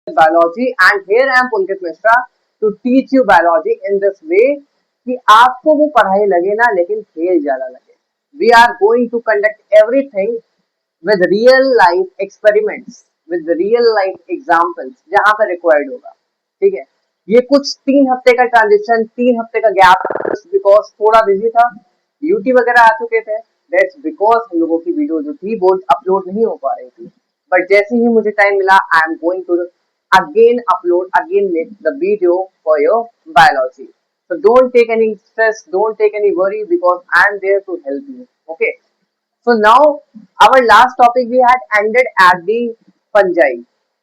biology, and here I am Pulkit Mishra to teach you biology in this way कि आपको वो पढ़ाई लगे ना लेकिन खेल ज्यादा लगे. We are going to conduct everything with real life experiments, with real life examples जहाँ पर required होगा. ठीक है, ये कुछ 3 हफ्ते का ट्रांजिशन, 3 हफ्ते का गैप, बिकॉज थोड़ा बिजी था, यूटी वगैरह आ चुके थे. दैट्स बिकॉज हम लोगों की वीडियो जो थी वो अपलोड नहीं हो पा रही थी. बट जैसे ही मुझे टाइम मिला, I am going to again upload, again make the video for your biology. So don't take any stress, don't take any worry because I am there to help you. Okay. So now our last topic we had ended at the fungi,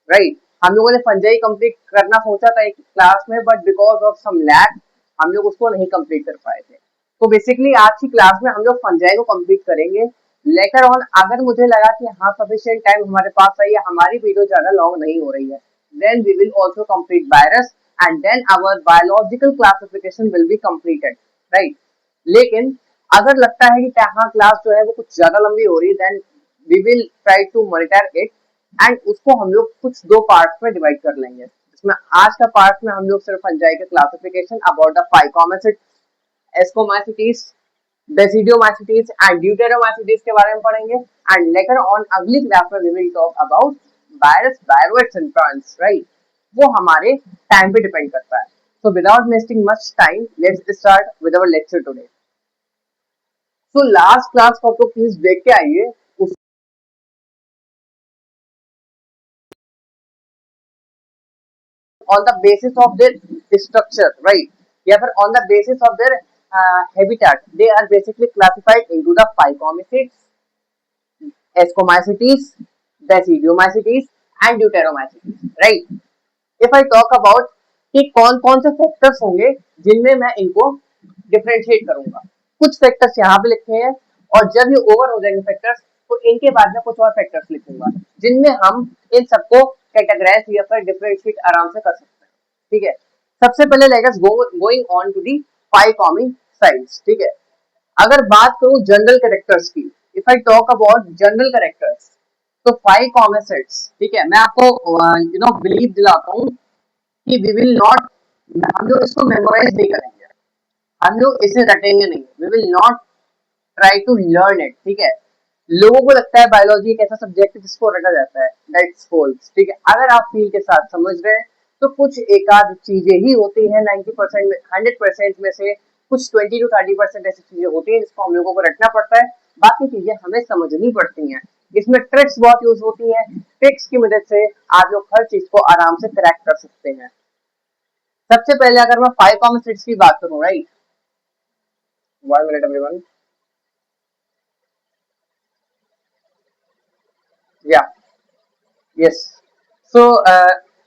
right? हम लोगों ने fungi complete करना सोचा था एक class में, but because of some lag हम लोग उसको नहीं कंप्लीट कर पाए थे. तो बेसिकली आज की क्लास में हम लोग फंजाई को कंप्लीट करेंगे. लेटर ऑन अगर मुझे लगा कि हाँ सफिशिएंट टाइम हमारे पास है या हमारी वीडियो ज्यादा लॉन्ग नहीं हो रही है, then we will also complete virus and then our biological classification will be completed, right? लेकिन अगर लगता है कि हाँ क्लास जो है वो कुछ ज्यादा लंबी हो रही है, then we will try to monitor it and उसको हम लोग कुछ 2 पार्ट्स में डिवाइड कर लेंगे. इसमें आज का पार्ट में हम लोग सिर्फ फंजाई के classification about the phycomycetes, ascomycetes, basidiomycetes and deuteromycetes के बारे में पढ़ेंगे. एंड लेटर ऑन अगली क्लास में we will talk about virus, viroids and plants, right? वो हमारे टाइम पे डिपेंड करता है. So without wasting much time, let's start with our lecture today. So last class को आप लोग प्लीज देख के आइए. On the basis of their structure, right? या फिर on the basis of their habitat, they are basically classified into the phycomycetes, ascomycetes, basidiomycetes and deuteromycetes, right? If I talk about कि कौन कौन से फैक्टर्स होंगे जिनमें मैं इनको डिफरेंशिएट करूंगा. कुछ फैक्टर्स यहाँ पे लिखे हैं और जब ये ओवर हो जाएंगे फैक्टर्स तो इनके बाद में कुछ और फैक्टर्स लिखूंगा जिनमें हम इन सबको कैटेगराइज या फिर डिफरेंशिएट आराम से कर सकते हैं. ठीक है, सबसे पहले let us going on to the phycomycetes. ठीक है, अगर बात करूं जनरल कैरेक्टर्स की, if I talk about general characters, तो फाइकोमाइसीट्स, ठीक है, मैं आपको बिलीव दिलाता हूँ कि वी विल नॉट, हम लोग इसको मेमोराइज नहीं करेंगे, हम लोग इसे रटेंगे नहीं, we will not try to learn it. ठीक है, लोगों को लगता है बायोलॉजी एक ऐसा सब्जेक्ट है जिसको रटा जाता है, दैट्स फॉल्स. ठीक है, अगर आप फील के साथ समझ रहे हैं तो कुछ एक आध चीजें ही होती हैं 90% में, 100% में से कुछ 20 to 30% ऐसी चीजें होती हैं जिसको हम लोगों को रटना पड़ता है, बाकी चीजें हमें समझनी पड़ती हैं. इसमें ट्रिक्स बहुत यूज होती हैं, ट्रिक्स की मदद से आप लोग हर चीज को आराम से क्रैक कर सकते हैं. सबसे पहले अगर मैं फाइकोमाइसीट्स की बात करूं, राइट, 1 मिनट एवरीवन, या यस. सो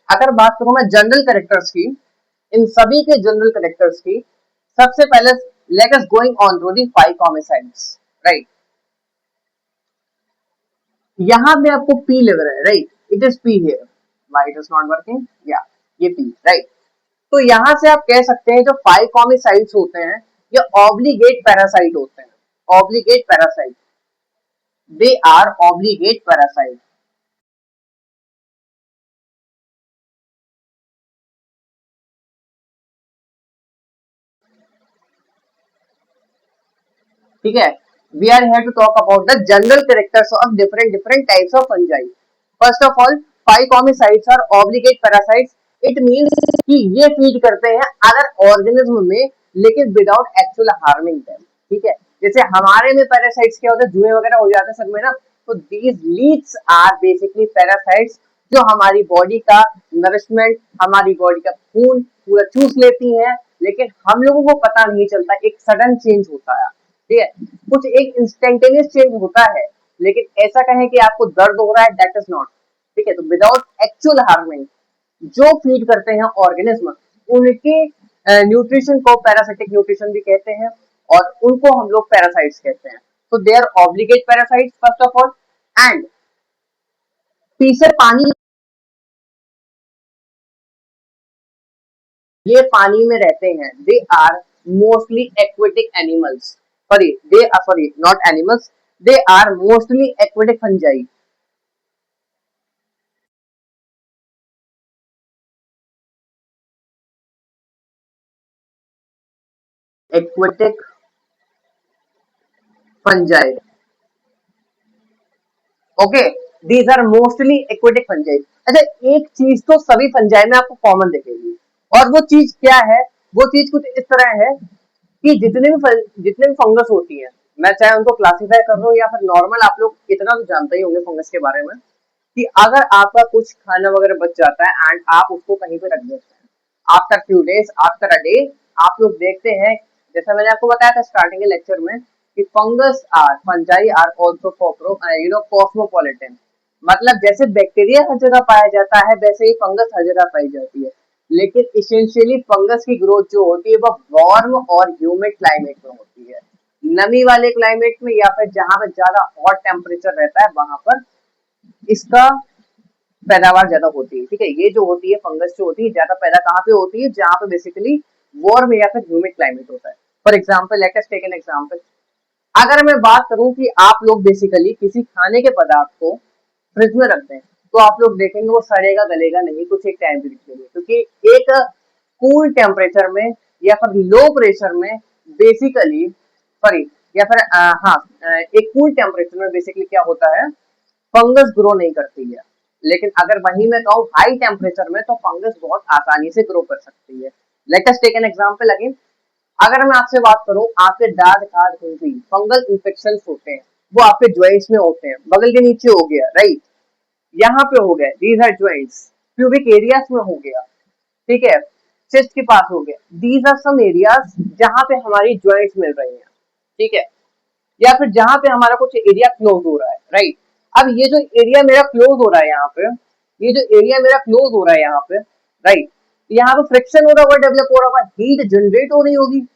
अगर बात करूं मैं जनरल कैरेक्टर्स की, इन सभी के जनरल कैरेक्टर्स की, सबसे पहले let us going on to the phycomycetes, right. यहाँ पे आपको पी लग रहा है, right? It is P here, why it is not working, या ये पी, राइट? तो यहाँ से आप कह सकते हैं जो फाइकोमाइसीट्स होते हैं ये ऑब्लिगेट पैरासाइट होते हैं. Obligate parasite, they are obligate parasite. ठीक है, we are here to talk about the general characters of different types of fungi. First of all, phycomycetes are obligate parasites. It means कि ये feed करते हैं other organism में लेकिन without actual harming them. ठीक है, जैसे हमारे में पैरासाइट्स क्या होते हैं, जुए वगैरह हो जाते हैं सब में ना, तो these leads are basically parasites जो हमारी बॉडी का नरिशमेंट, हमारी बॉडी का खून पूरा चूस लेती हैं, लेकिन हम लोगों को पता नहीं चलता, एक सडन चेंज होता है. ठीक है, कुछ एक इंस्टेंटेनियस चेंज होता है, लेकिन ऐसा कहें कि आपको दर्द हो रहा है, दैट इज नॉट. ठीक है, तो विदाउट एक्चुअल हार्मिंग जो फीड करते हैं ऑर्गेनिज्म, उनके न्यूट्रिशन को पैरासिटिक न्यूट्रिशन भी कहते हैं और उनको हम लोग पैरासाइट्स कहते हैं. तो they are obligate parasites first of all. And पीछे पानी, ये पानी में रहते हैं, they are mostly aquatic animals, sorry not animals, they are mostly aquatic fungi. Aquatic fungi. Okay, these are mostly aquatic fungi. अच्छा, एक चीज तो सभी फंजाई में आपको कॉमन दिखेगी, और वो चीज क्या है? वो चीज कुछ इस तरह है कि जितने भी फंगस होती है, मैं चाहे उनको क्लासिफाई कर रहा हूँ या फिर नॉर्मल, आप लोग इतना तो जानते ही होंगे फंगस के बारे में कि अगर आपका कुछ खाना वगैरह बच जाता है एंड आप उसको कहीं पे रख देते हैं, after few days, after a day, आप लोग देखते हैं, जैसा मैंने आपको बताया था स्टार्टिंग के लेक्चर में, कि फंजाई आर ऑल्सो कॉस्मोपॉलिटन। मतलब जैसे बैक्टीरिया हर जगह पाया जाता है, वैसे ही फंगस हर जगह पाई जाती है। लेकिन इसेंशियली फंगस की ग्रोथ जो होती है वो वार्म और ह्यूमिड क्लाइमेट में होती है। नमी वाले क्लाइमेट में या फिर जहां पर ज्यादा हॉट टेम्परेचर रहता है वहां पर इसका पैदावार ज्यादा होती है। ठीक है, ये जो होती है फंगस जो होती है ज्यादा पैदा कहाँ पे होती है? जहां पे बेसिकली वार्म या फिर ह्यूमिड क्लाइमेट होता है। For example, let us take an example. अगर मैं बात करूं कि आप लोग बेसिकली किसी खाने के पदार्थ को फ्रिज में रख दें, तो आप लोग देखेंगे वो सड़ेगा गलेगा नहीं कुछ एक टाइम पीरियड के लिए, क्योंकि एक कूल टेम्परेचर में या फिर लो प्रेशर में बेसिकली, सॉरी, या फिर एक कूल टेम्परेचर में बेसिकली क्या होता है, फंगस ग्रो नहीं करती है। लेकिन अगर वहीं मैं कहूँ हाई टेम्परेचर में, तो फंगस बहुत आसानी से ग्रो कर सकती है। Let us take an example again. अगर मैं आपसे बात करूं, आपके दांत खाद खुजली फंगल इन्फेक्शन होते हैं, वो आपके ज्वाइंट्स में होते हैं, बगल के नीचे हो गया, राइट, यहाँ पे हो गए, these are joints, pubic areas में हो गया, ठीक है, चेस्ट के पास हो गया, दीज आर सम एरियाज जहां पे हमारी ज्वाइंट्स मिल रही हैं, ठीक है, या फिर जहां पे हमारा कुछ एरिया क्लोज हो रहा है, राइट। अब ये जो एरिया मेरा क्लोज हो रहा है यहाँ पे, ये जो एरिया मेरा क्लोज हो रहा है यहाँ पे, राइट, यहाँ पे फ्रिक्शन हो रहा होगा, डेवलप हो रहा होगा, हीट जनरेट हो रही होगी।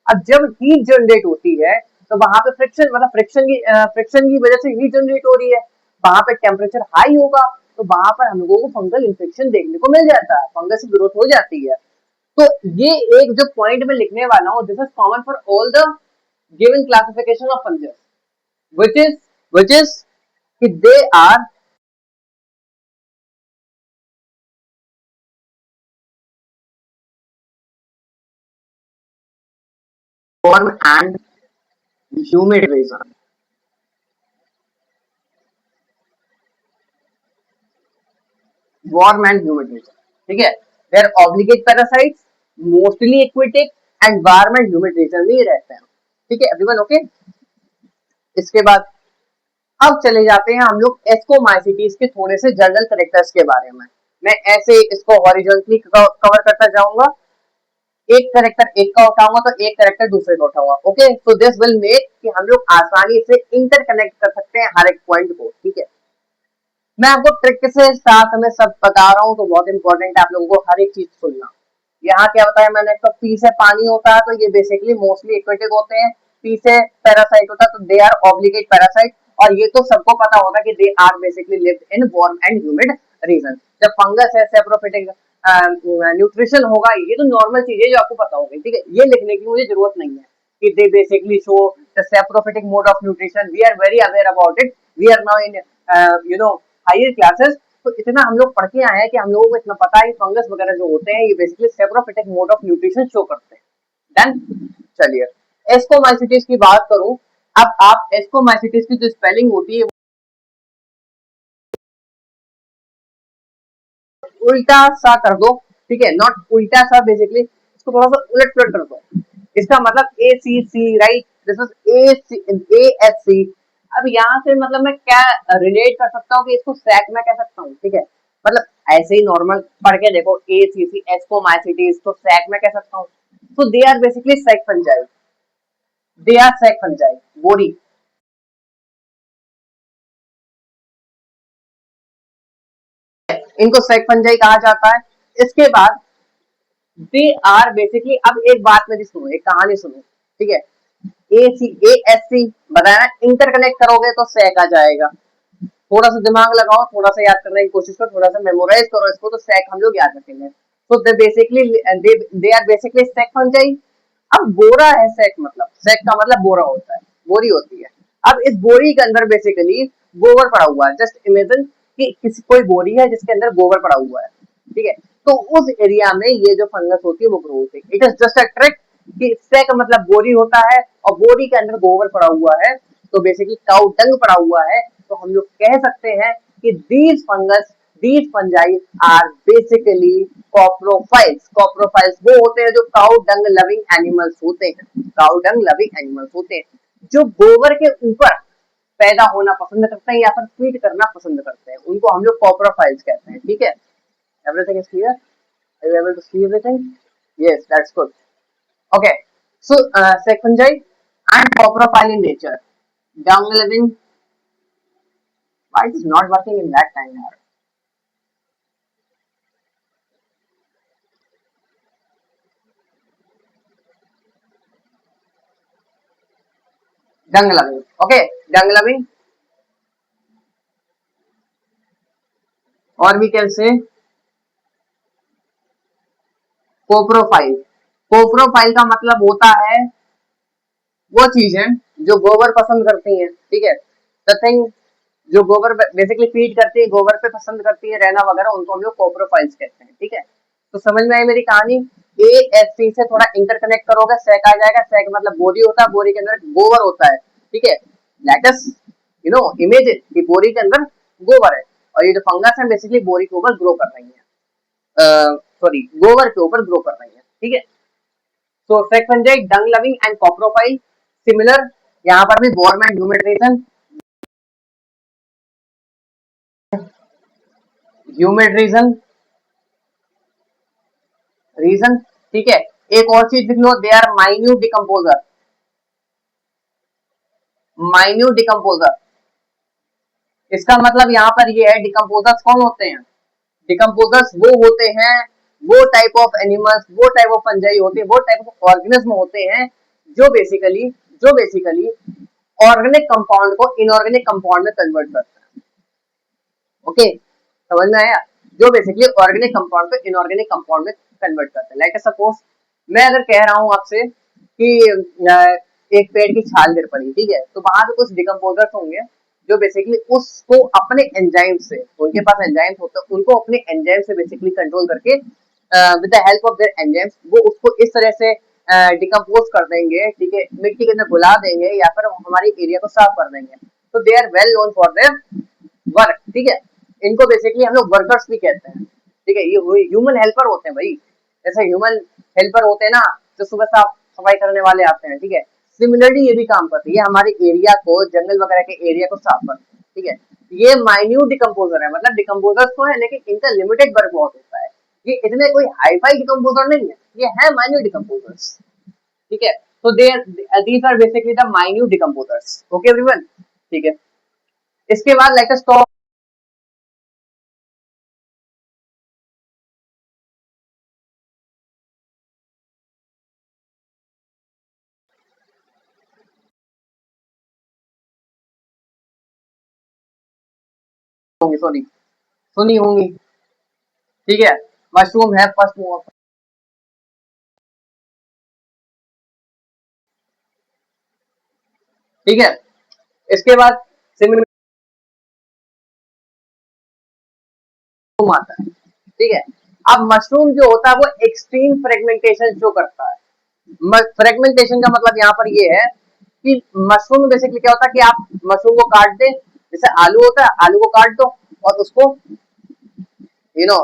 अब जब हीट जनरेट होती है तो वहां पे फ्रिक्शन, मतलब फ्रिक्शन की वजह से हीट जनरेट हो रही है, वहां पे टेम्परेचर हाई होगा, तो वहां पर हम लोगों को फंगल इन्फेक्शन देखने को मिल जाता है, फंगस की ग्रोथ हो जाती है। तो ये एक जो पॉइंट में लिखने वाला हूँ, this is common for all the given classification of fungus, which is they are warm and humid region, warm and humid region, ठीक है। they are obligate parasites, mostly aquatic and warm and humid region में ही रहते हैं, ठीक है everyone, okay. इसके बाद अब चले जाते हैं हम लोग एस्कोमाइसिटीज के थोड़े से जनरल कैरेक्टर्स के बारे में। मैं ऐसे इसको हॉरिजॉन्टली कवर करता जाऊंगा, एक करेक्टर एक का उठाऊंगा तो एक करेक्टर दूसरे का उठाऊंगा, okay. So this will make कि हम लोग आसानी से इंटरकनेक्ट कर सकते हैं हर एक पॉइंट को, ठीक है। मैं आपको ट्रिक से साथ में सब बता रहा हूँ, तो बहुत इंपॉर्टेंट है आप लोगों को हर एक चीज सुनना। यहाँ क्या बताया मैंने, तो पी से पानी होता है, तो ये बेसिकली मोस्टली एक्वेटिक होते हैं। पी से पैरासाइट होता है, तो दे आर ऑब्लिगेट पैरासाइट, और ये तो सबको पता होता है कि they are basically live in warm and humid region. जब फंगस है, सेप्रोफिटिक न्यूट्रिशन होगा, ये तो नॉर्मल चीज है जो आपको पता होगी, ठीक है, ये लिखने की मुझे जरूरत नहीं है कि they basically show the saprophytic mode of nutrition, we are very aware about it, we are now in higher classes. तो इतना हम लोग पढ़ के आए हैं कि हम लोगों को इतना पता है कि फंगस वगैरह जो होते हैं ये basically saprophytic mode of nutrition show करते हैं। डन, चलिए एस्कोमाइसिटीज की बात करूं। अब आप एस्कोमाइसिटीज की जो स्पेलिंग होती है उल्टा सा कर दो, ठीक है, नॉट उल्टा सा, बेसिकली इसको थोड़ा सा उलट पुलट कर दो। इसका मतलब A C C, right, this is A S C. अब यहाँ से मतलब मैं क्या रिलेट कर सकता हूँ कि इसको सैक में कह सकता हूँ, ठीक है, मतलब ऐसे ही नॉर्मल पढ़ के देखो, ए सी सी एस्कोमाइसिटीज, तो सैक में कह सकता हूँ। तो they are basically sac fungi, they are sac fungi, बोरी, इनको सैक फंजाई कहा जाता है। इसके बाद दे आर बेसिकली, अब एक बात मेरी सुनो, एक कहानी सुनो, ठीक है। ए सी ए एस सी बताया, इंटरकनेक्ट करोगे तो सैक आ जाएगा। थोड़ा सा दिमाग लगाओ, थोड़ा सा याद करने की कोशिश करो, थोड़ा सा मेमोराइज करो इसको, तो सैक हम लोग याद रखेंगे। तो they basically they are basically sac fungi. अब बोरा है सैक, मतलब सैक का मतलब बोरा होता है, बोरी होती है। अब इस बोरी के अंदर बेसिकली गोबर पड़ा हुआ है, जस्ट इमेजिन कि किसी कोई बोरी है जिसके अंदर गोबर पड़ा हुआ है, ठीक है। तो उस एरिया में ये जो फंगस होती है वो ग्रो होती है। It is just a trick, कि सेक मतलब बोरी होता है और बोरी के अंदर गोबर पड़ा हुआ है, तो बेसिकली काउ डंग पड़ा हुआ है, तो हम लोग कह सकते हैं कि these fungi are basically coprophills. Coprophills वो होते हैं जो काउ डंग लविंग एनिमल्स होते हैं, काउ डंग लविंग एनिमल्स होते हैं जो गोबर के ऊपर पैदा होना पसंद करते हैं या फिर फीड करना पसंद करते हैं, उनको हम लोग कॉप्रोफाइल्स कहते हैं। ठीक है, everything is clear? Are you able to see everything? Yes, that's good. Okay, so fungi and coprophile in nature. Dung living. Why it is not working in that time? Yaar? Dung loving. Okay, dung loving. और भी कैसे कोप्रोफाइल। कोप्रोफाइल का मतलब होता है वो चीजें जो गोबर पसंद करती हैं। ठीक है, द थिंग जो गोबर बेसिकली फीड करती है, गोबर पे पसंद करती है रहना वगैरह, उनको हम लोग कोप्रोफाइल्स कहते हैं। ठीक है, तो समझ में आई मेरी कहानी? ए एस सी से थोड़ा इंटरकनेक्ट करोगे, सैक आ जाएगा। सैक मतलब बोरी होता है, बोरी के अंदर गोबर होता है। ठीक है, लेट अस इमेजिन कि बोरी के अंदर गोबर है और ये जो फंगस है बेसिकली बोरी के ऊपर ग्रो कर रही है, सॉरी गोबर के ऊपर ग्रो कर रही है। ठीक है, तो sac fungi, dung loving and coprophile similar. यहाँ पर भी वॉर्म एंड ह्यूमिड रीजन। ठीक है, एक और चीज लिख लो, they are minute decomposer. Minute decomposer, इसका मतलब यहाँ पर ये है डिकम्पोजर्स कौन होते हैं? डिकम्पोजर्स वो होते हैं, वो टाइप ऑफ एनिमल्स, वो टाइप ऑफ फंजाई होते हैं, वो टाइप ऑफ ऑर्गेनिज्म होते हैं जो बेसिकली ऑर्गेनिक कंपाउंड को इनऑर्गेनिक कंपाउंड में कन्वर्ट करते हैं। ओके, समझ में आया? जो बेसिकली ऑर्गेनिक कंपाउंड को इनऑर्गेनिक कंपाउंड में कन्वर्ट करते हैं। लाइक सपोज मैं अगर कह रहा हूँ आपसे कि एक पेड़ की छाल गिर पड़ी, ठीक है, तो वहां पे कुछ डिकम्पोजर्स होंगे जो बेसिकली उसको अपने एंजाइम से, उनके पास एंजाइम्स होते हैं, उनको अपने एंजाइम से बेसिकली कंट्रोल करके with the help of their enzymes वो उसको इस तरह से डिकम्पोज कर देंगे। ठीक है, मिट्टी के अंदर घुला देंगे या फिर हमारी एरिया को साफ कर देंगे। तो they are well known for their work. ठीक है, इनको बेसिकली हम लोग वर्कर्स भी कहते हैं। ठीक है, ये ह्यूमन हेल्पर होते हैं भाई, जैसे ह्यूमन हेल्पर होते हैं ना, जो सुबह साफ सफाई करने वाले आते हैं। ठीक है, सिमिलरली ये भी काम करते हैं, ये हमारे एरिया को, जंगल वगैरह के एरिया को साफ करते हैं। ठीक है, ये माइन्यूट डिकम्पोजर है, मतलब डिकम्पोजर्स तो है लेकिन इनका लिमिटेड वर्क बहुत होता है। ये इतने कोई हाईफाई डिकम्पोजर नहीं है, ये है माइन्यूट डिकम्पोजर्स। ठीक है, तो they these are basically the minute decomposers. Okay everyone, ठीक है। इसके बाद लेट अस टॉक होंगे, सॉरी सुनी होंगी। ठीक है, मशरूम है फर्स्ट मूव। ठीक है, इसके बाद सिमिलर मशरूम आता है। ठीक है, अब मशरूम जो होता है वो एक्सट्रीम फ्रेगमेंटेशन शो करता है। फ्रेगमेंटेशन का मतलब यहाँ पर ये है कि मशरूम में बेसिकली क्या होता है कि आप मशरूम को काट दें, जैसे आलू होता है, आलू को काट दो और उसको यू नो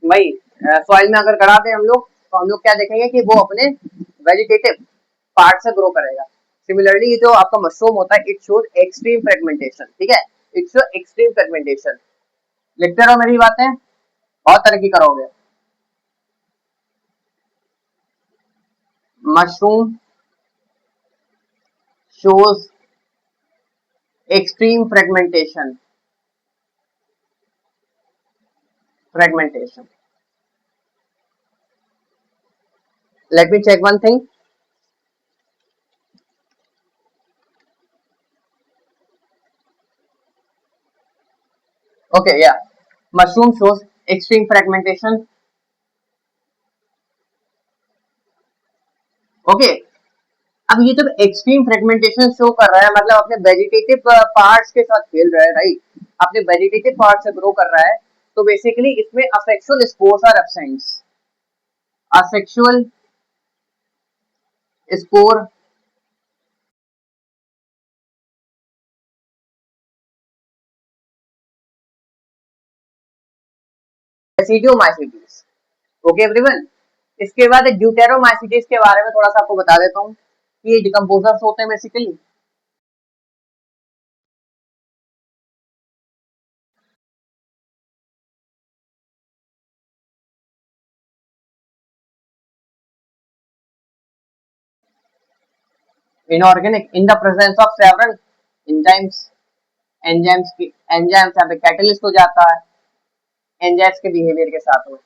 वही सॉइल में अगर गड़ा दें हम लोग, तो हम लोग क्या देखेंगे कि वो अपने वेजिटेटिव पार्ट से ग्रो करेगा। सिमिलरली ये जो आपका मशरूम होता है, इट शोज एक्सट्रीम फ्रेगमेंटेशन। ठीक है, इट शो एक्सट्रीम फ्रेगमेंटेशन। लिखते रहो मेरी बातें, बहुत तरक्की करोगे। Mushroom shows extreme fragmentation. Let me check one thing. Okay, yeah, mushroom shows extreme fragmentation. Okay, अब ये जब एक्सट्रीम फ्रेगमेंटेशन शो कर रहा है मतलब अपने वेजिटेटिव पार्ट्स के साथ खेल रहा है, राइट, अपने वेजिटेटिव पार्ट से ग्रो कर रहा है, तो बेसिकली इसमें asexual spores are absent. Asexual spore, basidiomycetes. Okay everyone. इसके बाद ड्यूटेरोमाइसिटीज के बारे में थोड़ा सा आपको बता देता हूँ कि ये डिकम्पोजर्स होते हैं basically. Inorganic in the presence of several enzymes, enzymes यहाँ पे कैटलिस्ट हो जाता है एंजाइम्स के बिहेवियर के साथ में।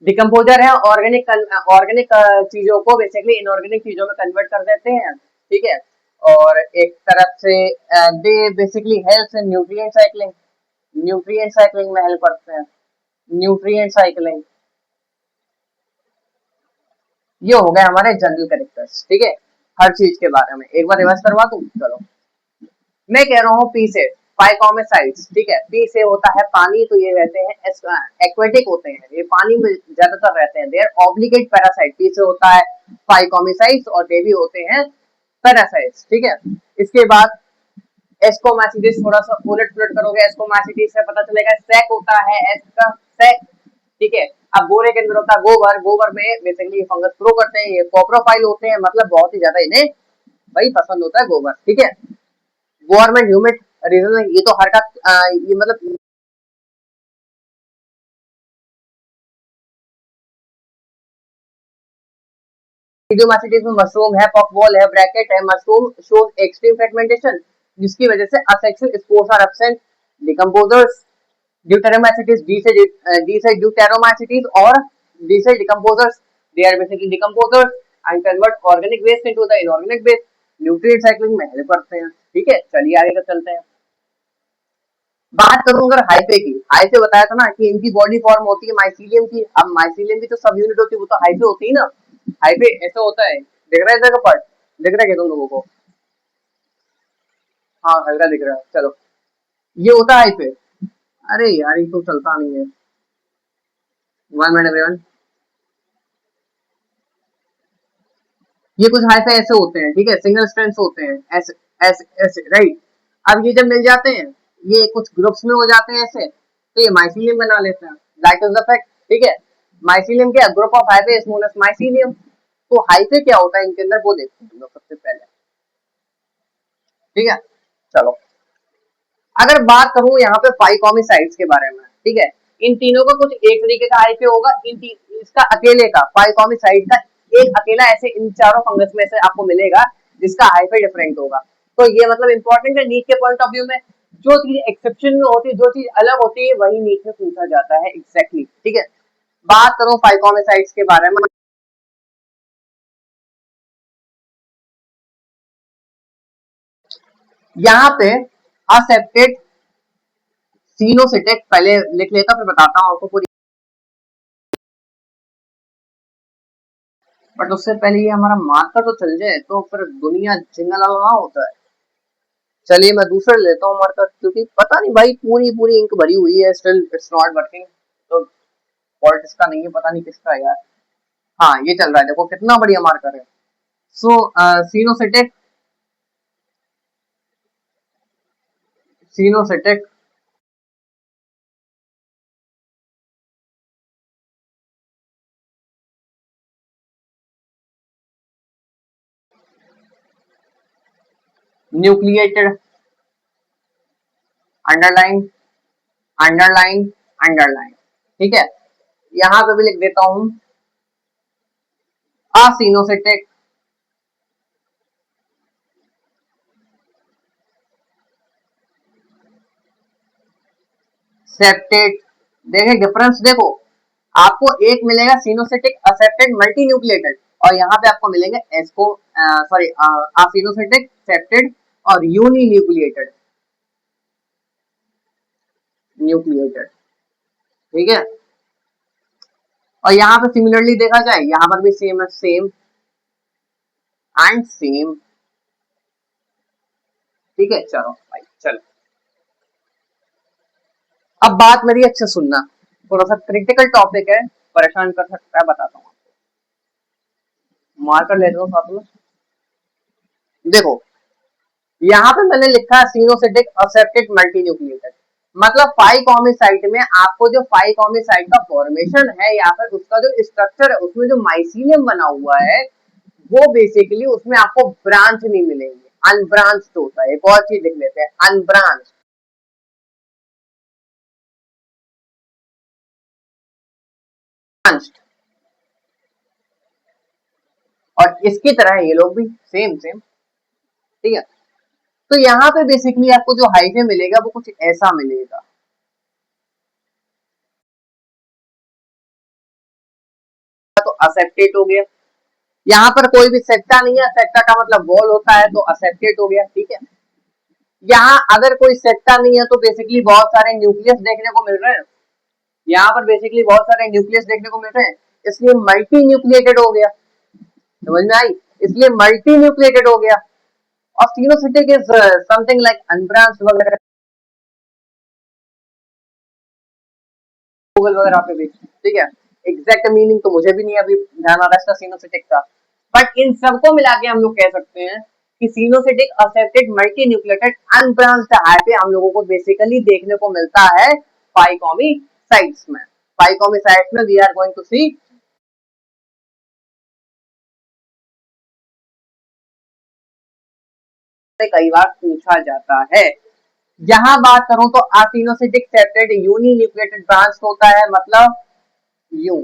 डिकम्पोजर है ऑर्गेनिक ऑर्गेनिक चीजों को बेसिकली इनऑर्गेनिक चीजों में कन्वर्ट कर देते हैं, ठीक है। और एक तरफ से they basically help in nutrient cycling, nutrient cycling में हेल्प करते हैं, न्यूट्रिएंट साइक्लिंग। ये हो गए हमारे जनरल कैरेक्टर्स, ठीक है, हर चीज के बारे में। एक बार रिवर्स करवा दूं, चलो। मैं कह रहा हूँ पी से फाइकोमेसाइट्स, ठीक है। पी से होता है पानी, तो ये रहते हैं एक्वेटिक होते हैं, ये पानी में ज्यादातर रहते हैं। देयर ऑब्लिगेट पैरासाइट, पी से होता है फाइकोमेसाइट्स और ये भी होते हैं पैरासाइट्स, ठीक है। इसके बाद एस्कोमासिटिस, थोड़ा सा उलट पुलट करोगे एस्कोमासिटिस से पता चलेगा सैक होता है, एस का सैक, ठीक है। अब गोरे के अंदर होता है गोबर, गोबर में बेसिकली फंगस ग्रो करते हैं, ये कोप्रोफाइल होते हैं, मतलब बहुत ही ज्यादा इन्हें भाई पसंद होता है गोबर, ठीक है। गवर्नमेंट ह्यूमिड रीजन में ये तो हर का ये मतलब इडियोमाइसिटीज में मशरूम है, पॉकबॉल है, ब्रैकेट है। मशरूम शोज एक्सट्रीम फ्रेगमेंटेशन जिसकी वजह से asexual spores are absent. Decomposers deuteromycetes, D से ड्यूटेरोमाइसिटीज और डी से decomposers, they are basically decomposers and convert organic waste into the inorganic waste, nutrient cycling में हेल्प करते हैं, ठीक है। चलिए आगे का चलते हैं। बात करूं अगर हाइफे की, हाइफे बताया था ना कि इनकी बॉडी फॉर्म होती है माइसीलियम की। अब माइसीलियम की जो सब यूनिट होती है वो तो हाइफे होती है ना। हाइफे ऐसा होता है, दिख रहा है इधर का पार्ट, दिख रहा है क्या तुम लोगों को? हाँ हल्का दिख रहा है, चलो। ये होता है हाइफे। अरे यार ये तो चलता नहीं है, 1 मिनट एवरीवन। ये कुछ हाइफे ऐसे होते हैं, ठीक है, सिंगल स्ट्रैंड्स होते हैं, ऐसे ऐसे ऐसे, राइट। अब ये जब मिल जाते हैं, ये कुछ ग्रुप्स में हो जाते हैं ऐसे, तो ये माइसीलियम बना लेते हैं, दैट इज द फैक्ट, ठीक है। माइसीलियम क्या, group of hyphae is known as mycelium. तो हाइफे क्या होता है इनके अंदर वो देखते हैं हम लोग सबसे पहले, ठीक है। चलो, अगर बात करूं यहाँ पे फाइकोमिसाइड्स के बारे में, ठीक है, इन तीनों का कुछ एक तरीके का हाइफे होगा, इसका अकेले का फाइकोमिसाइड का एक अकेला ऐसे इन चारों फंगस में से आपको मिलेगा जिसका हाइफे डिफरेंट होगा। तो ये मतलब इंपॉर्टेंट है नीट के पॉइंट ऑफ व्यू में। जो चीज एक्सेप्शन में होती है, जो चीज अलग होती है, वही नीट में पूछा जाता है एग्जैक्टली, ठीक है। बात करूं फाइकोमिसाइड्स के बारे में, यहाँ पे असेप्टेड सीनोसिटिक, पहले लिख लेता फिर बताता हूँ आपको पूरी। बट उससे पहले ये हमारा मार्कर तो चल जाए तो फिर दुनिया जिंगला होता है। चलिए मैं दूसरा लेता हूँ मार्कर, क्योंकि पता नहीं भाई पूरी पूरी इंक भरी हुई है, स्टिल इट्स नॉट वर्किंग। तो फॉल्ट इसका नहीं है, पता नहीं किसका है यार। हाँ ये चल रहा है, देखो कितना बढ़िया मार्कर है। So coenocytic, coenocytic nucleated, underline, underline, underline, ठीक है। यहाँ पे भी लिख देता हूँ असीनोसिटिक, सेप्टेट। देखें डिफरेंस, देखो आपको एक मिलेगा सीनोसिटिक असेप्टेड मल्टी न्यूक्लिएटेड, और यहाँ पे आपको मिलेंगे एस्को सॉरी असीनोसिटिक सेप्टेड और यूनी न्यूक्लिएटेड, न्यूक्लिएटेड, ठीक है। और यहाँ पे सिमिलरली देखा जाए, यहाँ पर भी सेम है, सेम एंड सेम, ठीक है। चलो भाई चलो, अब बात मेरी अच्छे सुनना, थोड़ा सा क्रिटिकल टॉपिक है, परेशान कर सकता है, बताता हूँ। मार्कर ले लो साथ में। देखो यहाँ पे मैंने लिखा है सिनोसिटिक असेप्टिक मल्टीन्यूक्लिएटेड, मतलब 5 साइट में आपको जो 5 साइट का फॉर्मेशन है या फिर उसका जो स्ट्रक्चर है उसमें जो माइसीलियम बना हुआ है वो बेसिकली उसमें आपको ब्रांच नहीं मिलेंगे, अनब्रांच्ड होता है। एक और चीज लिख लेते हैं, अनब्रांच्ड। और इसकी तरह ये लोग भी सेम सेम, ठीक है। तो यहाँ पे बेसिकली आपको जो हाइफे मिलेगा वो कुछ ऐसा मिलेगा। तो असेप्टेट हो गया, यहाँ पर कोई भी सेक्टा नहीं है, सेक्टा का मतलब वॉल होता है, तो असेप्टेट हो गया, ठीक है। यहाँ अगर कोई सेक्टा नहीं है तो बेसिकली बहुत सारे न्यूक्लियस देखने को मिल रहे हैं, यहाँ पर बेसिकली बहुत सारे न्यूक्लियस देखने को मिल रहे हैं, इसलिए मल्टी न्यूक्लिएटेड हो गया। समझ में आई? इसलिए मल्टी न्यूक्लिएटेड हो गया। और सिनोसिटिक इज समथिंग लाइक अनब्रांच्ड वगैरह, गूगल वगैरह पे भी, ठीक है। एग्जैक्ट मीनिंग तो मुझे भी नहीं अभी ध्यान आ रहा है सिनोसिटिक का, बट इन सबको मिला के हम लोग कह सकते हैं कि coenocytic aseptate multi nucleated unbranched hyphae हम लोगों को बेसिकली देखने को मिलता है फाइकोमी साइट्स में। फाइकोमी साइट्स में वी आर गोइंग टू सी, कई बार पूछा जाता है। यहाँ बात करूं तो असिनोसिटिक सेप्टेड यूनी न्यूक्लिएटेड ब्रांच होता है, मतलब यू,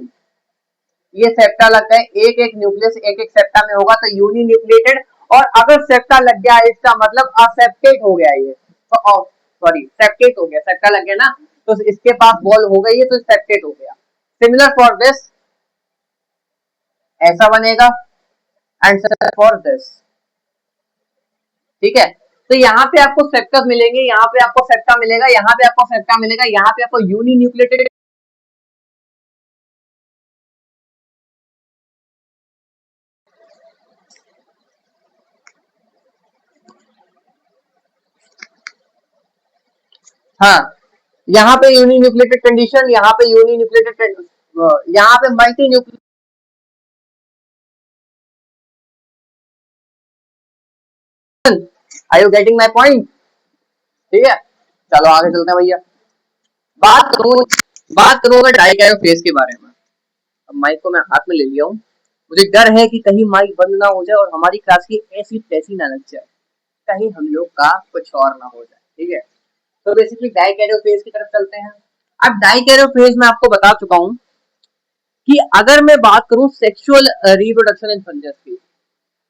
ये सेप्टा लगता है, एक एक न्यूक्लियस एक एक सेप्टा में होगा तो यूनी न्यूक्लिएटेड। और अगर सेप्टा लग गया इसका मतलब असेप्टेट हो गया ये, तो सॉरी सेप्टेट हो गया, सेप्टा लग गया ना तो इसके पास बॉल हो गई है तो सेप्टेट हो गया। सिमिलर फॉर दिस, ऐसा बनेगा, एंड फॉर दिस, ठीक है। तो यहाँ पे आपको सेप्टस मिलेंगे, यहाँ पे आपको सेप्टा मिलेगा, यहाँ पे आपको सेप्टा मिलेगा, यहाँ पे आपको यूनी न्यूक्लिएटेड। हाँ, यहाँ पे यूनी न्यूक्लिएटेड कंडीशन, यहाँ पे यूनी न्यूक्लिएटेड, यहाँ पे multinucleated. Are you getting my point? ठीक है, चलो आगे चलते हैं भैया। बात करूं बात करूं अगर डाइकैरोफेज के बारे में। अब माइक को मैं हाथ में ले लिया हूँ, मुझे डर है कि कहीं माइक बंद ना हो जाए और हमारी क्लास की ऐसी तैसी ना लग जाए, कहीं हम लोग का कुछ और ना हो जाए, ठीक है। तो बेसिकली डाइकैरोफेज की तरफ चलते हैं। अब डाइकैरोफेज में आपको बता चुका हूँ कि अगर मैं बात करूं सेक्सुअल रिप्रोडक्शन इन फंगस की,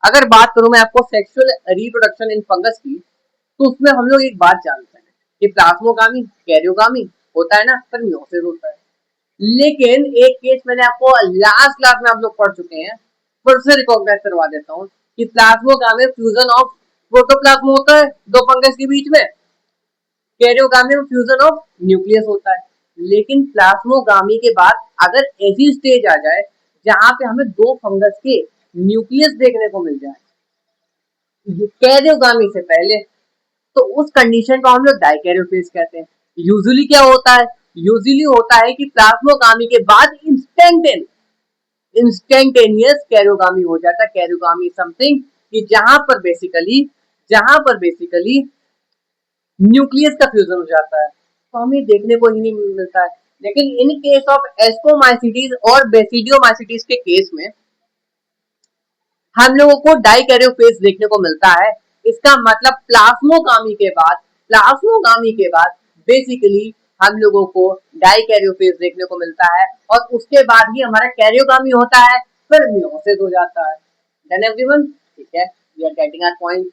अगर बात करूं मैं आपको सेक्सुअल रिप्रोडक्शन इन फंगस की, तो उसमें हम लोग एक बात जानते हैं कि प्लाज्मोगामी कैरियोगामी होता है ना, पर मियोसिस होता है। लेकिन एक केस मैंने आपको लास्ट क्लास में आप लोग पढ़ चुके हैं, फिर से रिकॉग्नाइज करवा देता हूँ कि प्लाज्मोगामी फ्यूजन ऑफ प्रोटोप्लाज्म होता है दो फंगस के बीच में, कैरियोगामी में फ्यूजन ऑफ न्यूक्लियस होता है। लेकिन प्लाज्मोगामी के बाद अगर ऐसी स्टेज आ जाए जहां पे हमें दो फंगस के न्यूक्लियस देखने को मिल जाए कैरियोगामी से पहले, तो उस कंडीशन को हम लोग डाइकैरियोफेज कहते हैं। यूजुअली क्या होता है, यूजुअली होता है कि प्लाज्मोगामी के बाद इंस्टेंटेनियस कैरियोगामी हो जाता है। कैरियोगामी समथिंग कि जहां पर बेसिकली न्यूक्लियस का फ्यूजन हो जाता है, तो हमें देखने को ही नहीं मिलता है। लेकिन इन केस ऑफ एस्कोमाइसिटीज और बेसिडियोमाइसिटीज के केस में हम लोगों को डाइकैरियोफेज देखने को मिलता है। इसका मतलब प्लाज्मोगामी के बाद बेसिकली हम लोगों को डाइकैरियोफेज देखने को मिलता है, और उसके बाद ही हमारा कैरियोगामी होता है, फिर मियोसिस हो जाता है। Done everyone? ठीक है, we are getting our point.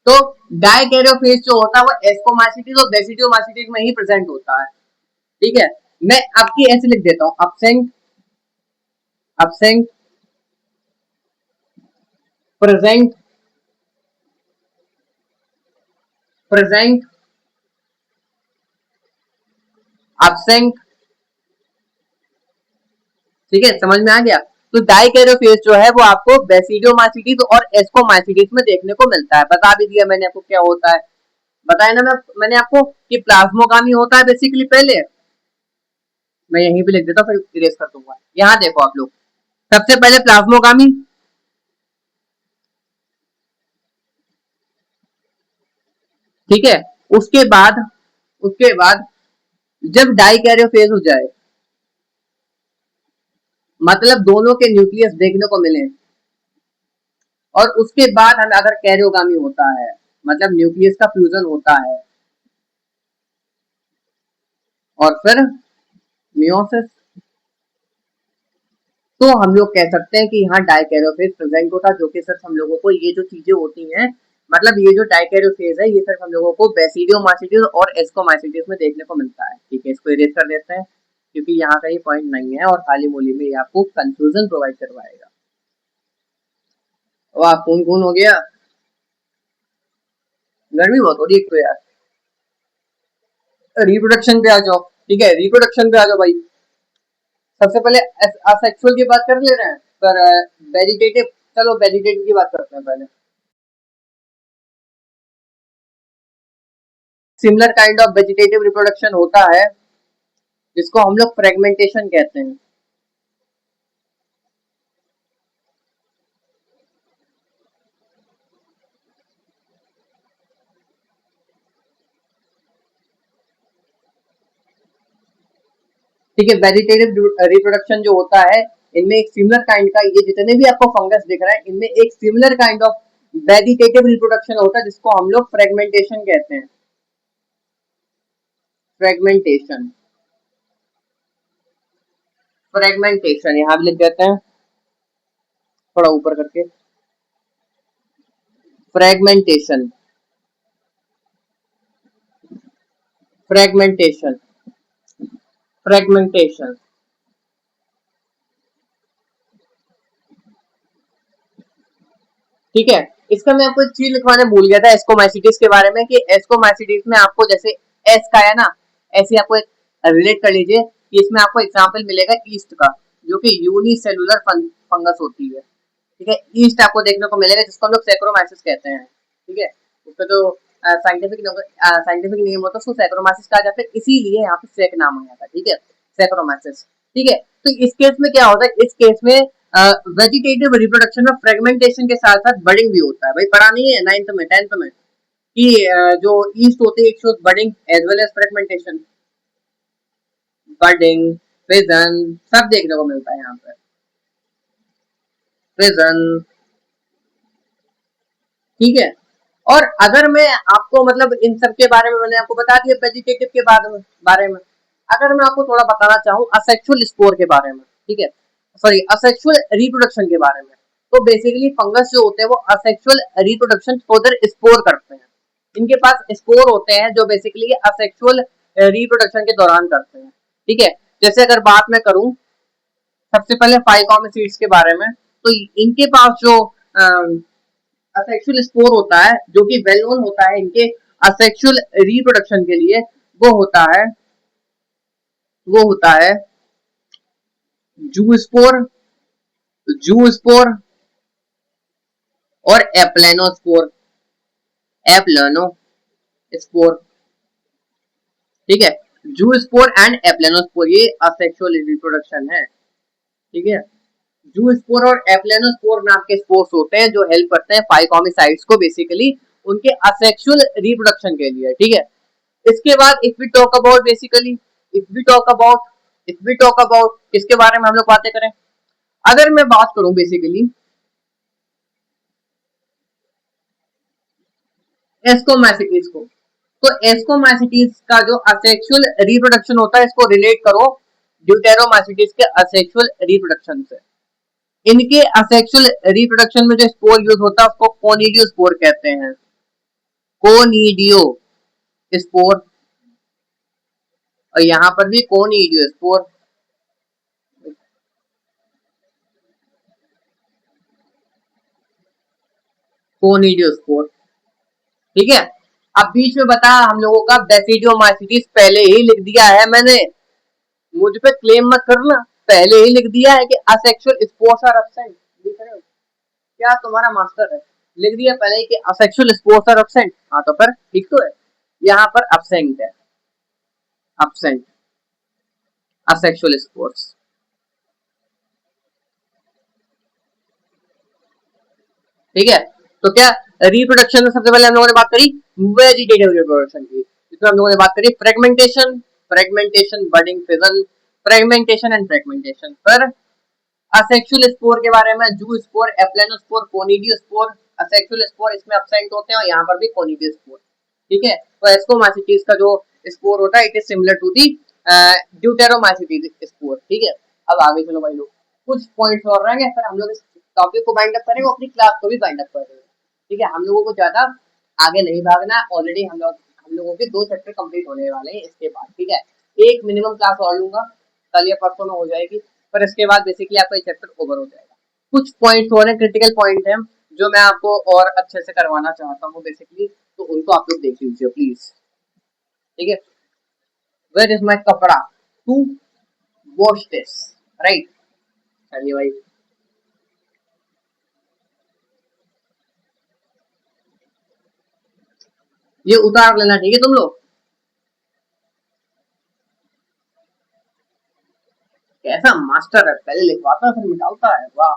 तो डाइकैरियोफेज जो होता है वो एस्कोमाइसिटीज और बेसिडियोमाइसिटीज में ही प्रेजेंट होता है, ठीक है। मैं आपकी ऐसे लिख देता हूँ, absent absent present present absent, ठीक है, समझ में आ गया। तो डाइकैरियोफेज जो है वो आपको बेसिडियोमाइसिटीज और एस्कोमाइसिटीज में देखने को मिलता है। बता भी दिया मैंने आपको क्या होता है, बताया ना मैंने आपको कि प्लाज्मोगामी होता है बेसिकली पहले। मैं यहीं पे लिख देता हूँ फिर इरेज कर दूंगा। यहाँ देखो आप लोग, सबसे पहले प्लाज्मोगामी, ठीक है। उसके बाद जब डाइकैरियोफेज हो जाए, मतलब दोनों के न्यूक्लियस देखने को मिले, और उसके बाद हमें अगर कैरियोगामी होता है, मतलब न्यूक्लियस का फ्यूजन होता है, और फिर मियोसिस, तो हम लोग कह सकते हैं कि यहाँ डाइकैरियोफेज प्रेजेंट होता है, जो कि सिर्फ हम लोगों को ये जो चीजें होती हैं, मतलब ये जो डाइकैरियोफेज है, ये सिर्फ हम लोगों को बेसिडियोमाइसीटीज और एस्कोमाइसीटीज में देखने को मिलता है, ठीक है। इसको इरेज कर देते हैं क्योंकि यहाँ का ये पॉइंट नहीं है और खाली मूली में ये आपको कंफ्यूजन प्रोवाइड करवाएगा। वाह, खून खून हो गया, गर्मी बहुत हो रही है एक तो यार। रिप्रोडक्शन पे आ जाओ, ठीक है, रिप्रोडक्शन पे आ जाओ भाई। सबसे पहले असेक्सुअल की बात कर ले रहे हैं, पर वेजिटेटिव, चलो वेजिटेटिव की बात करते हैं पहले। Similar kind of vegetative reproduction होता है जिसको हम लोग फ्रेगमेंटेशन कहते हैं। ठीक है, वेजिटेटिव रिप्रोडक्शन जो होता है, इनमें एक सिमिलर काइंड का, ये जितने भी आपको फंगस दिख रहा है, इनमें एक similar kind of vegetative reproduction होता है जिसको हम लोग फ्रेगमेंटेशन कहते हैं। फ्रेगमेंटेशन, फ्रेगमेंटेशन यहाँ भी लिख देते हैं थोड़ा ऊपर करके। फ्रेगमेंटेशन, फ्रेगमेंटेशन, फ्रेगमेंटेशन, ठीक है। इसका मैं आपको एक चीज लिखवाने भूल गया था एस्कोमाइसिटिस के बारे में, कि एस्कोमाइसिटिस में आपको जैसे एस का है ना, ऐसे आपको एक रिलेट कर लीजिए कि इसमें आपको एग्जांपल मिलेगा ईस्ट का, जो कि यूनिसेलुलर फंगस होती है, ठीक है। ईस्ट आपको देखने को मिलेगा जिसको हम लोग सैक्रोमाइसिस कहते हैं, ठीक है। उसका जो साइंटिफिक नेम होता है उसको सैक्रोमाइसिस कहा जाता है, इसीलिए यहाँ पे सैक नाम आया था, ठीक है, सैक्रोमाइसिस, ठीक है। तो इस केस में क्या होता है, इस केस में वेजिटेटिव रिप्रोडक्शन में फ्रेगमेंटेशन के साथ साथ बडिंग भी होता है। भाई पढ़ा नहीं है नाइन्थ में, टेंथ में, कि जो ईस्ट होती है, एक shows budding as well as fragmentation. Budding, fission, सब देखने को मिलता है यहाँ पे। फिजन, ठीक है। और अगर मैं आपको, मतलब इन सब के बारे में मैंने आपको बता दिया वेजिटेटिव के बारे में, अगर मैं आपको थोड़ा बताना चाहूँ असेक्सुअल स्पोर के बारे में, ठीक है, सॉरी असेक्सुअल रिप्रोडक्शन के बारे में, तो बेसिकली फंगस जो होते हैं वो असेक्सुअल रिप्रोडक्शन फर्दर स्पोर करते हैं। इनके पास स्पोर होते हैं जो बेसिकली असेक्सुअल रिप्रोडक्शन के दौरान करते हैं, ठीक है। जैसे अगर बात मैं करूं सबसे पहले फाइकोमेसीड्स के बारे में, तो इनके पास जो असेक्सुअल स्पोर होता है, जो कि वेल नोन होता है इनके असेक्सुअल रिप्रोडक्शन के लिए, वो होता है वो होता है जू स्पोर, जू स्पोर और एप्लेनोस्पोर, एप्लेनो स्पोर, ठीक है। जू स्पोर एंड एप्लेनोस्पोर, ये असेक्सुअल रिप्रोडक्शन है, ठीक है। जू स्पोर और एप्लेनोस्पोर नाम के स्पोर्स होते हैं जो हेल्प करते हैं फाइकोमिसाइड्स को बेसिकली उनके असेक्सुअल रिप्रोडक्शन के लिए, ठीक है। इसके बाद इफ वी टॉक अबाउट किसके बारे में हम लोग बातें करें, अगर मैं बात करूं बेसिकली एस्कोमाइसिटीज को, तो एस्कोमाइसिटीज का जो असेक्सुअल रिप्रोडक्शन होता है इसको रिलेट करो ड्यूटेरोमाइसिटीज के असेक्सुअल रिप्रोडक्शन से। इनके असेक्सुअल रिप्रोडक्शन में जो स्पोर यूज होता है उसको कोनिडियो स्पोर कहते हैं, कोनिडियो स्पोर, और यहाँ पर भी कोनिडियो स्पोर, कोनिडियो स्पोर, ठीक है। अब बीच में बता हम लोगों का बेसिडियोमाइसिटीज पहले ही लिख दिया है मैंने, मुझ पे क्लेम मत करना, पहले ही लिख दिया है कि असेक्सुअल स्पोर्स आर एब्सेंट, लिख रहे हो क्या तुम्हारा मास्टर है, लिख दिया पहले ही कि असेक्सुअल स्पोर्स आर एब्सेंट, हाँ तो फिर ठीक तो है, यहाँ पर एब्सेंट है, एब्सेंट असेक्सुअल स्पोर्स, ठीक है। तो क्या रिप्रोडक्शन में सबसे पहले हम लोगों ने बात करी वेजिटेटिव रिप्रोडक्शन की, जिसमें हम लोगों ने बात करी fragmentation, budding, fission, fragmentation and fragmentation. पर असेक्सुअल स्पोर के बारे में, जू स्पोर, एप्लेनोस्पोर, कोनिडियोस्पोर, असेक्सुअल स्पोर इसमें एब्सेंट होते हैं और यहाँ पर भी कोनिडियोस्पोर। ठीक है। तो एस्कोमाइसिटीज का जो स्पोर होता है it is similar to the deuteromycetes spore. ठीक है। अब आगे चलो भाई लोग, कुछ पॉइंट्स और रहेंगे, फिर हम लोग इस टॉपिक को बाइंड अप करेंगे, अपनी क्लास को भी बाइंड अप करेंगे। ठीक है। हम लोगों को ज्यादा आगे नहीं भागना, ऑलरेडी हम लोगों के 2 चैप्टर कंप्लीट होने वाले हैं इसके बाद। ठीक है। एक मिनिमम क्लास और लूंगा, कल या परसों में हो जाएगी, पर इसके बाद बेसिकली आपका ये चैप्टर ओवर हो जाएगा। कुछ पॉइंट्स और हैं, क्रिटिकल पॉइंट हैं जो मैं आपको और अच्छे से करवाना चाहता हूँ बेसिकली, तो उनको आप लोग देख लीजिए प्लीज। ठीक है। वेयर इज माई कपड़ा टू वॉश दिस, राइट। चलिए भाई, ये उतार लेना, ठीक है तुम लोग। कैसा मास्टर है, पहले लिखवाता है फिर मिटाता है, वाह।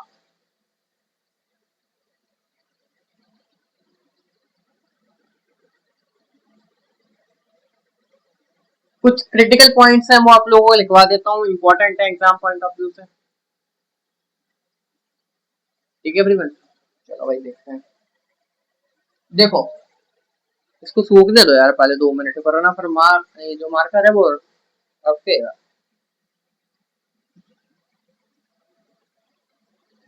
कुछ क्रिटिकल पॉइंट्स हैं वो आप लोगों को लिखवा देता हूँ, इंपॉर्टेंट है एग्जाम पॉइंट ऑफ व्यू से। ठीक है एवरीवन, चलो भाई देखते हैं। देखो, इसको सूखने दो यार पहले 2 मिनट पर ना, फिर जो मार्कर है वो रखेगा।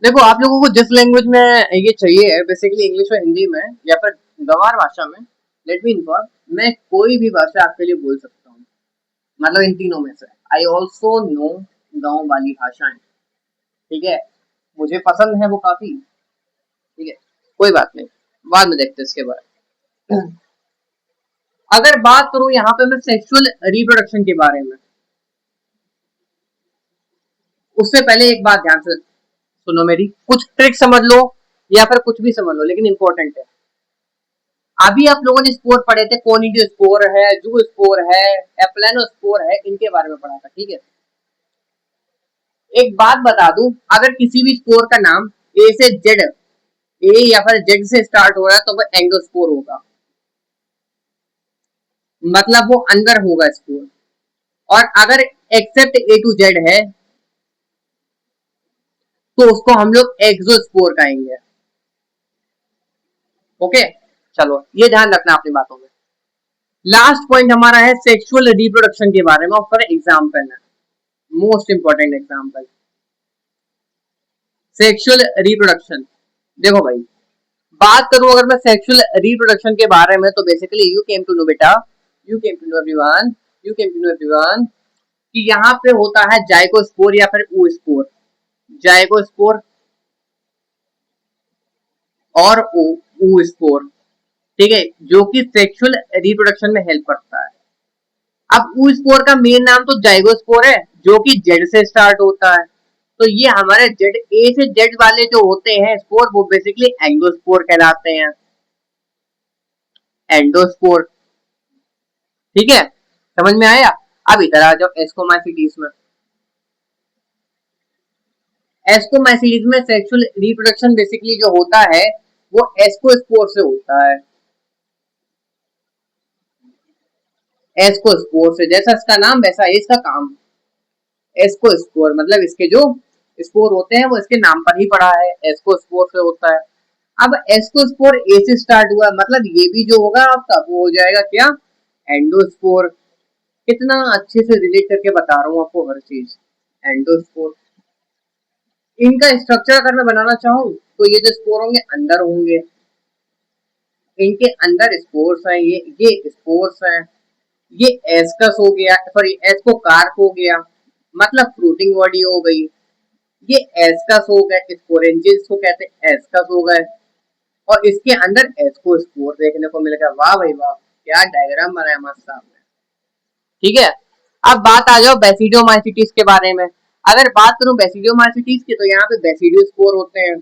देखो, आप लोगों को जिस लैंग्वेज में ये चाहिए है, बेसिकली इंग्लिश और हिंदी में या फिर गंवार भाषा में, लेट मी इन्फॉर्म, मैं कोई भी भाषा आपके लिए बोल सकता हूँ, मतलब इन तीनों में से। आई ऑल्सो नो गाँव वाली भाषाएं। ठीक है। मुझे पसंद है वो काफी। ठीक है, कोई बात नहीं, बाद में देखते हैं इसके बारे में। अगर बात करूं यहाँ पे मैं सेक्सुअल रिप्रोडक्शन के बारे में, उससे पहले एक बात ध्यान से सुनो मेरी, कुछ ट्रिक समझ लो या फिर कुछ भी समझ लो, लेकिन इंपॉर्टेंट है। अभी आप लोगों ने स्पोर पढ़े थे, कोनिडियो स्पोर है, जू स्पोर है, एप्लेनो स्पोर है, इनके बारे में पढ़ा था। ठीक है। एक बात बता दूं, अगर किसी भी स्पोर का नाम ए से जेड, ए या फिर जेड से स्टार्ट हो रहा है तो वो एंडोस्पोर होगा, मतलब वो अंदर होगा स्पोर। और अगर एक्सेप्ट ए टू जेड है तो उसको हम लोग एक्सोस्पोर कहेंगे। ओके, चलो ये ध्यान रखना अपनी बातों में। लास्ट पॉइंट हमारा है सेक्सुअल रिप्रोडक्शन के बारे में, और फॉर एग्जाम्पल है, most important example, sexual reproduction. देखो भाई, बात करूं अगर मैं सेक्सुअल रिप्रोडक्शन के बारे में, तो basically you came to know बेटा, you came to know everyone, you came to know everyone, कि यहाँ पे होता है जाइगोस्पोर या फिर oospore, जाइगोस्पोर और oospore। ठीक है, जो कि सेक्सुअल रिप्रोडक्शन में हेल्प करता है। अब oospore का मेन नाम तो जाइगोस्पोर है, जो कि जेड से स्टार्ट होता है। तो ये हमारे जेड, ए से जेड वाले जो होते हैं स्पोर, वो बेसिकली एंडोस्पोर कहलाते हैं, एंडोस्पोर। ठीक है, समझ में आया। अब इधर आ जाओ एस्कोमाइसिटीज में। एस्कोमाइसिटीज में सेक्सुअल रिप्रोडक्शन बेसिकली जो होता है वो एस्कोस्पोर से होता है, एस्कोस्पोर से, जैसा इसका नाम वैसा है इसका काम। एस्कोस्पोर मतलब इसके जो स्पोर होते हैं वो इसके नाम पर ही पड़ा है, एस्कोस्पोर से होता है। अब एस्कोस्पोर ए से स्टार्ट हुआ, मतलब ये भी जो होगा आपका वो हो जाएगा क्या, एंडोस्पोर। कितना अच्छे से रिलेट करके बता रहा हूँ आपको हर चीज, एंडोस्पोर। इनका स्ट्रक्चर अगर मैं बनाना चाहूँ तो ये जो स्पोर होंगे अंदर होंगे, इनके अंदर स्पोर्स हैं, ये स्पोर्स हैं, ये एस्कस हो गया, सॉरी एस्कोकार्प हो गया, मतलब फ्रूटिंग बॉडी हो गई। ये एस्कस हो गए, स्पोरेंजिस को कहते हैं, एस्कस हो गए, और इसके अंदर एस्कोस्पोर देखने को मिलेगा। वाह भाई वाह, क्या डायग्राम बनाया मस्त आपने। ठीक है। अब बात आ जाओ बेसिडियोमाइसिटीज के बारे में। अगर बात करूं बेसिडियोमाइसिटीज की, तो यहाँ पे बेसिडियो स्पोर होते हैं।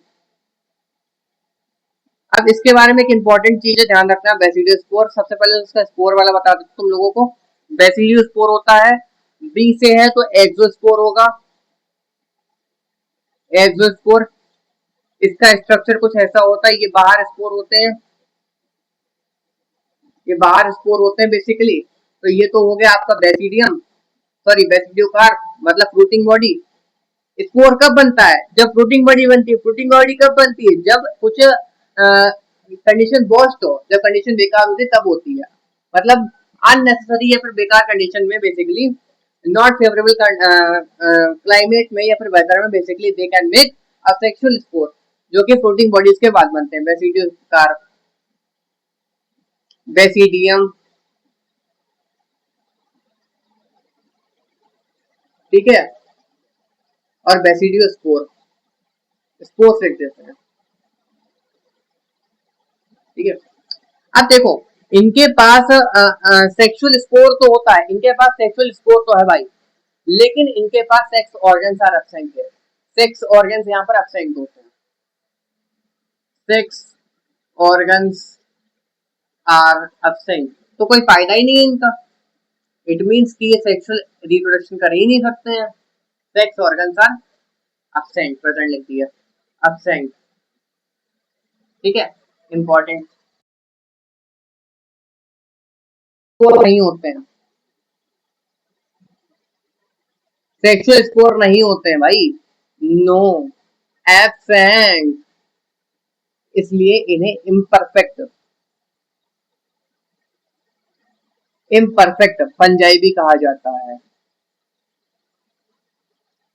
अब इसके बारे में एक इंपॉर्टेंट चीज है, ध्यान रखना, बेसिडियो स्पोर। सबसे पहले उसका स्पोर वाला बता देता तुम लोगों को। बेसिडियो स्पोर होता है, बी से है तो एक्सोस्पोर होगा, एक्सोस्पोर। इसका स्ट्रक्चर कुछ ऐसा होता है, ये बाहर स्पोर होते हैं, ये बाहर स्पोर होते हैं बेसिकली। तो ये तो हो गया आपका बेसिडियम, सॉरी बेसिडियोकार, मतलब फ्रूटिंग बॉडी। स्पोर कब बनता है? जब फ्रूटिंग बॉडी बनती है। फ्रूटिंग बॉडी कब बनती है? जब कुछ कंडीशन वर्स्ट हो, जब कंडीशन बेकार होती है तब होती है, मतलब अननेसेसरी या फिर बेकार कंडीशन में बेसिकली, नॉट फेवरेबल क्लाइमेट में या फिर वेदर में basically they can make a sexual spore, जो कि फ्रूटिंग बॉडीज के बाद बनते हैं, बेसिडियोकार, बेसिडियम, ठीक है, और बेसिडियो स्पोर, स्पोर लिख देते हैं, ठीक है। अब देखो, इनके पास सेक्सुअल स्पोर तो होता है, इनके पास सेक्सुअल स्पोर तो है भाई, लेकिन इनके पास सेक्स ऑर्गन्स आर एब्सेंट है, सेक्स ऑर्गन्स यहाँ पर एब्सेंट होते हैं, सेक्स ऑर्गन्स आर एब्सेंट, तो कोई फायदा ही नहीं है इनका। इट मीन्स कि ये सेक्सुअल रिप्रोडक्शन कर ही नहीं सकते हैं, sex organs are absent, present लिख दिया, एब्सेंट, ठीक है, इंपॉर्टेंट, वो नहीं होते हैं, सेक्सुअल स्पोर नहीं होते हैं भाई, नो, एब्सेंट, इसलिए इन्हें इम्परफेक्ट, इम्परफेक्ट फंजाई भी कहा जाता है,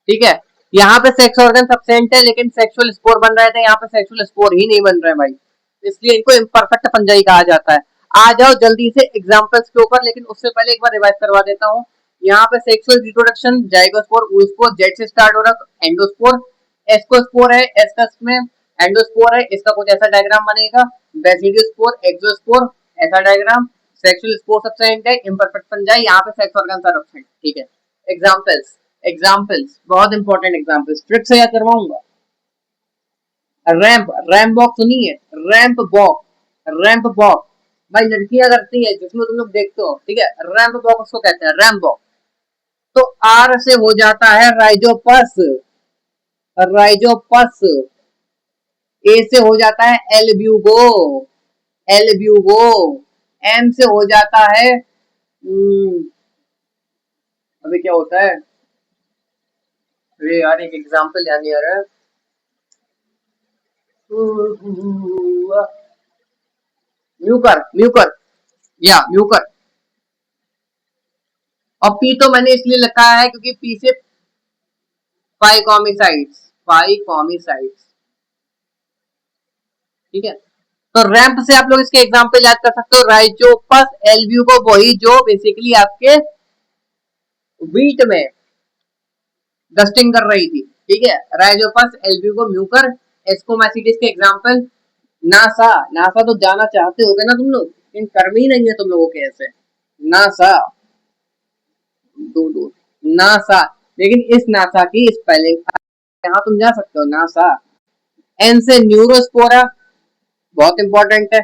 ठीक है। यहाँ पे सेक्स ऑर्गन एब्सेंट है लेकिन सेक्सुअल स्पोर बन रहे थे, यहाँ पे सेक्सुअल स्पोर ही नहीं बन रहे भाई, इसलिए इनको इम्परफेक्ट फंजाई कहा जाता है। आ जाओ जल्दी से एग्जांपल्स के ऊपर, लेकिन उससे पहले एक बार रिवाइज करवा देता हूँ। यहाँ पे sexual reproduction, zygospore, oospore, Z से स्टार्ट हो रहा, एंडोस्पोर, एस्कोस्पोर है, एस्कस में एंडोस्पोर है, इसका कुछ ऐसा डायग्राम बनेगा, बेसिडियोस्पोर, एक्सोस्पोर, ऐसा डायग्राम, सेक्सुअल स्पोर एब्सेंट है, इम्परफेक्ट फंजाई, यहाँ पे सेक्स ऑर्गन्स आर एब्सेंट, ठीक है। एग्जांपल्स, एग्जाम्पल्स बहुत इंपॉर्टेंट एग्जाम्पल्स, ट्रिक से याद करवाऊंगा। रैंप, रैंप वॉक सुनी है? रैंप वॉक, रैंप वॉक भाई लड़कियां करती है जिसमें तुम लोग देखते हो, ठीक है, रैंप वॉक उसको कहते हैं, रैंप वॉक। तो आर से हो जाता है राइजोपस, राइजोपस, ए से हो जाता है एल्ब्यूगो, एल्ब्यूगो, एम से हो जाता है अभी क्या होता है, अरे यार एक एग्जांपल याद नहीं आ रहा है, म्यूकर, म्यूकर, या म्यूकर। और पी तो मैंने इसलिए लिखा है क्योंकि पी से पाइकोमिसाइड्स, पाइकोमिसाइड्स, ठीक है। तो रैंप से आप लोग इसके एग्जांपल याद कर सकते हो, राइजोपस एल्ब्यूको, वही जो बेसिकली आपके वीट में डस्टिंग कर रही थी, ठीक है, राइजोपस एल्ब्यूको, म्यूकर, एस्कोमैसिडिस के एग्जांपल। नासा, नासा तो जाना चाहते होगे ना तुम लोग, इन कर्म ही नहीं है तुम लोगों के ऐसे, नासा, दूर दूर, नासा, लेकिन इस नासा की स्पेलिंग यहाँ तुम जा सकते हो, नासा। एन से न्यूरोस्पोरा, बहुत इंपॉर्टेंट है,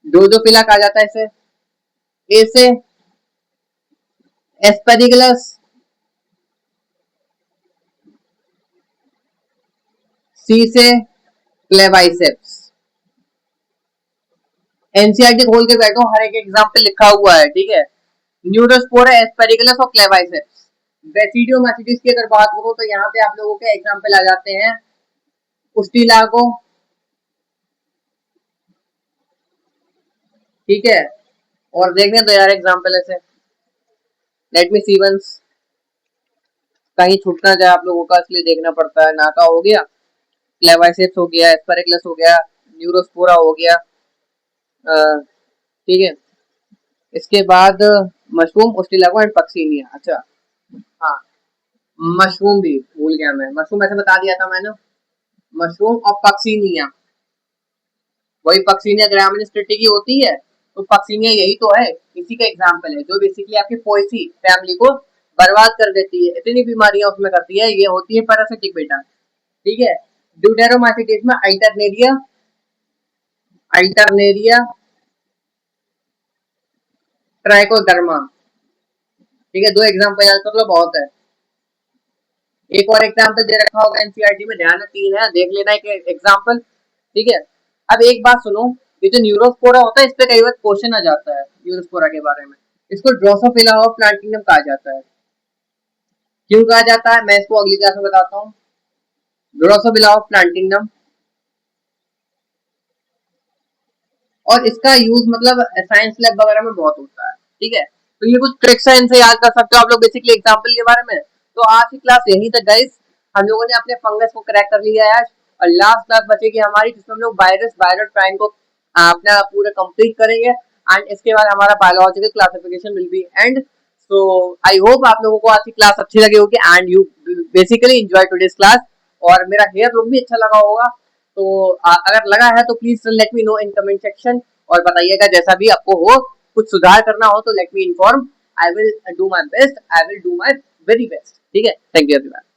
ड्रोजोफिला कहा जाता है इसे। ए से एस्पेरिगलस, सी से क्लेवाइसेप्स। एनसीईआरटी खोल के बैठो, हर एक एग्जाम्पल लिखा हुआ है, ठीक है। न्यूरोस्पोरा, एस्पेरिगलस और क्लेवाइसेप्स। बेसिडियोमाइसीट्स की अगर बात करो तो यहाँ पे आप लोगों के एग्जाम्पल आ जाते हैं, उस्टिलागो, ठीक है, और देखने दो यार एग्जाम्पल ऐसे, लेट मी सी वंस, कहीं छूट ना जाए आप लोगों का, इसलिए देखना पड़ता है। नाका हो गया, क्लेवाइसेप्स हो गया, एस्पेरिगलस हो गया, न्यूरोस्पोरा हो गया, ठीक है। इसके बाद मशरूम, ओस्टिलागो एंड पक्सीनिया, अच्छा हाँ, मशरूम भी भूल गया मैं, मशरूम ऐसे बता दिया था मैंने, मशरूम और पक्सीनिया, वही पक्सीनिया ग्रामिनिस्टेटी की होती है, तो पक्सीनिया यही तो है, इसी का एग्जाम्पल है, जो बेसिकली आपकी पोएसी फैमिली को बर्बाद कर देती है, इतनी बीमारियां उसमें करती है, ये होती है पैरासिटिक बेटा, ठीक है। ड्यूटेरोमाइसिटिस में अल्टरनेरिया, अल्टरनेरिया ट्राइकोडर्मा, ठीक है, दो एग्जाम्पल याद कर लो बहुत है। एक और एग्जाम्पल दे रखा होगा एनसीईआरटी में, ध्यान में 3 है, देख लेना एक एग्जाम्पल, ठीक है। अब एक बात सुनो, ये जो न्यूरोस्पोरा होता है इस पे कई बार क्वेश्चन आ जाता है न्यूरोस्पोरा के बारे में। इसको ड्रोसोफिला ऑफ प्लांट किंगडम कहा जाता है। क्यों कहा जाता है मैं इसको अगली क्लास में बताता हूँ। ड्रोसोफिला ऑफ प्लांट किंगडम, और इसका यूज मतलब साइंस लैब वगैरह में बहुत होता है, ठीक है। तो ये कुछ ट्रिक्स है, इनसे याद कर सकते हो आप लोग बेसिकली एग्जाम्पल के बारे में। तो आज की क्लास यहीं तक गाइस, हम लोगों ने अपने फंगस को क्रैक कर लिया है आज, और लास्ट क्लास बचेगी हमारी जिसमें हम लोग वायरस वायरोट्राइन को अपना पूरा कंप्लीट करेंगे, एंड इसके बाद हमारा biological classification will be and. So I hope आप लोगों को आज की क्लास अच्छी लगी होगी and you basically enjoy today's class, और मेरा हेयर लुक भी अच्छा लगा होगा। तो अगर लगा है तो please let me know in comment section, और बताइएगा जैसा भी आपको हो, कुछ सुधार करना हो तो let me inform, I will do my best, I will do my very best, ठीक है। Thank you everyone.